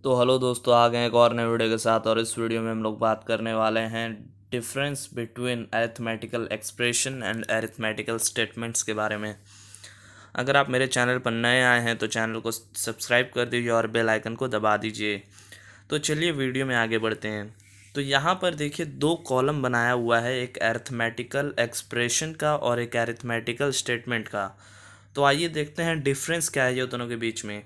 तो हेलो दोस्तों, आ गए एक और नए वीडियो के साथ। और इस वीडियो में हम लोग बात करने वाले हैं difference between arithmetical expression and arithmetical statements के बारे में। अगर आप मेरे चैनल पर नए आए हैं तो चैनल को सब्सक्राइब कर दीजिए और बेल आइकन को दबा दीजिए। तो चलिए वीडियो में आगे बढ़ते हैं। तो यहाँ पर देखिए, दो कॉलम बनाया हुआ है, एक अरिथमेटिकल एक्सप्रेशन का और एक अरिथमेटिकल स्टेटमेंट का। तो आइए देखते हैं डिफरेंस क्या है ये दोनों के बीच में।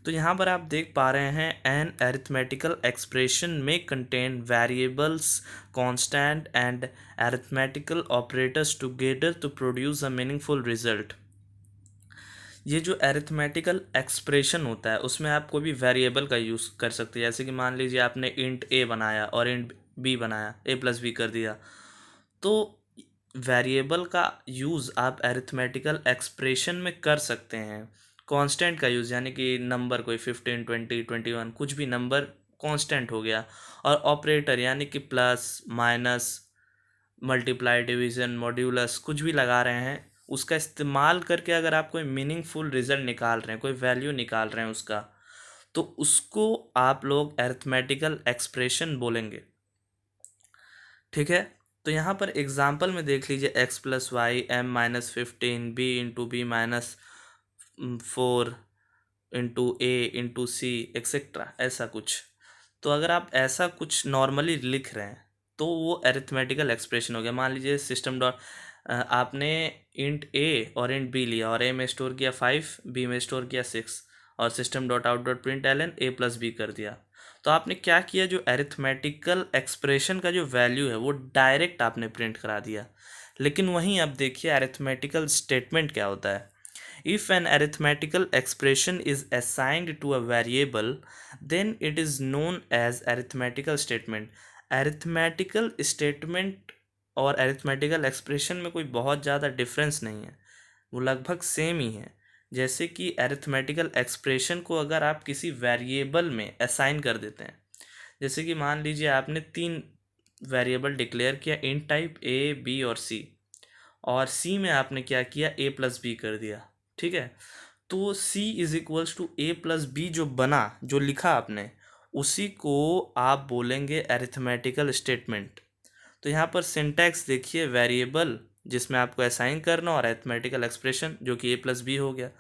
तो यहाँ पर आप देख पा रहे हैं, an arithmetical expression may contain variables, constant and arithmetical operators together to produce a meaningful result. ये जो अरिथमेटिकल एक्सप्रेशन होता है उसमें आप कोई भी वेरिएबल का यूज़ कर सकते हैं। जैसे कि मान लीजिए आपने इंट ए बनाया और इंट बी बनाया, ए प्लस बी कर दिया। तो वेरिएबल का यूज़ आप अरिथमेटिकल एक्सप्रेशन में कर सकते हैं। कांस्टेंट का यूज़ यानी कि नंबर कोई 15, 20, 21 कुछ भी नंबर कांस्टेंट हो गया। और ऑपरेटर यानी कि plus minus multiply division modulus कुछ भी लगा रहे हैं, उसका इस्तेमाल करके अगर आप कोई मीनिंगफुल रिजल्ट निकाल रहे हैं, कोई वैल्यू निकाल रहे हैं उसका, तो उसको आप लोग अरिथमेटिकल एक्सप्रेशन बोलेंगे। ठीक है। तो यहाँ पर एग्जाम्पल में देख लीजिए, X plus Y M minus 15 B into B minus 4 into A into C etcetera, ऐसा कुछ। तो अगर आप ऐसा कुछ नॉर्मली लिख रहे हैं तो वो अरिथमेटिकल एक्सप्रेशन हो गया। मान लीजिए सिस्टम डॉट आपने इंट ए और इंट बी लिया और ए में स्टोर किया 5, बी में स्टोर किया 6, और system dot out dot print L N A plus B कर दिया। तो आपने क्या किया, जो अरिथमेटिकल एक्सप्रेशन का जो वैल्यू है वो डायरेक्ट आपने प्रिंट करा दिया। लेकिन वहीं अब देखिए अरिथमेटिकल स्टेटमेंट क्या होता है। If an arithmetical expression is assigned to a variable, then it is known as arithmetical statement. Arithmetical statement और अरिथमेटिकल एक्सप्रेशन में कोई बहुत ज़्यादा डिफरेंस नहीं है, वो लगभग सेम ही है। जैसे कि अरिथमेटिकल एक्सप्रेशन को अगर आप किसी वेरिएबल में असाइन कर देते हैं, जैसे कि मान लीजिए आपने 3 वेरिएबल डिक्लेयर किया, इंट टाइप ए बी और सी, और सी में आपने क्या किया, ए प्लस बी कर दिया। ठीक है। तो C is equals to A plus B जो बना, जो लिखा आपने, उसी को आप बोलेंगे अरिथमेटिकल स्टेटमेंट। तो यहाँ पर सिंटैक्स देखिए, वेरिएबल जिसमें आपको असाइन करना और अरिथमेटिकल एक्सप्रेशन जो कि ए प्लस बी हो गया।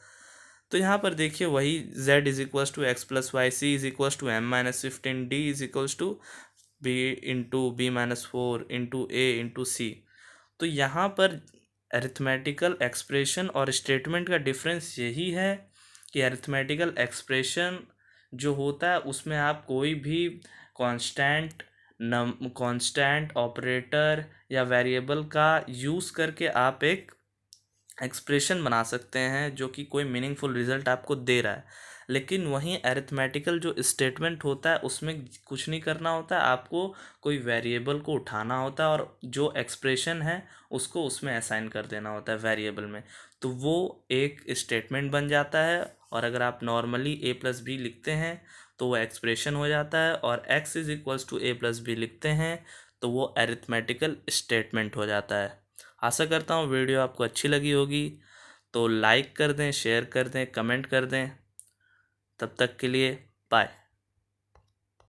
तो यहाँ पर देखिए वही z is equals to X plus Y, C is equals to M minus 15, D is equals to B into B minus 4 into A into C. तो यहाँ पर अरिथमेटिकल एक्सप्रेशन और स्टेटमेंट का डिफरेंस यही है कि अरिथमेटिकल एक्सप्रेशन जो होता है उसमें आप कोई भी कांस्टेंट ऑपरेटर या वेरिएबल का यूज़ करके आप एक एक्सप्रेशन बना सकते हैं जो कि कोई मीनिंगफुल रिजल्ट आपको दे रहा है। लेकिन वहीं अरिथमेटिकल जो स्टेटमेंट होता है उसमें कुछ नहीं करना होता है, आपको कोई वेरिएबल को उठाना होता है और जो एक्सप्रेशन है उसको उसमें असाइन कर देना होता है वेरिएबल में। तो वो एक स्टेटमेंट बन जाता है। और अगर आप नॉर्मली ए प्लस बी लिखते हैं तो वो एक्सप्रेशन हो जाता है, और X is equals to A plus B लिखते हैं तो वो अरिथमेटिकल स्टेटमेंट हो जाता है। आशा करता हूँ वीडियो आपको अच्छी लगी होगी। तो लाइक कर दें, शेयर कर दें, कमेंट कर दें। तब तक के लिए बाय।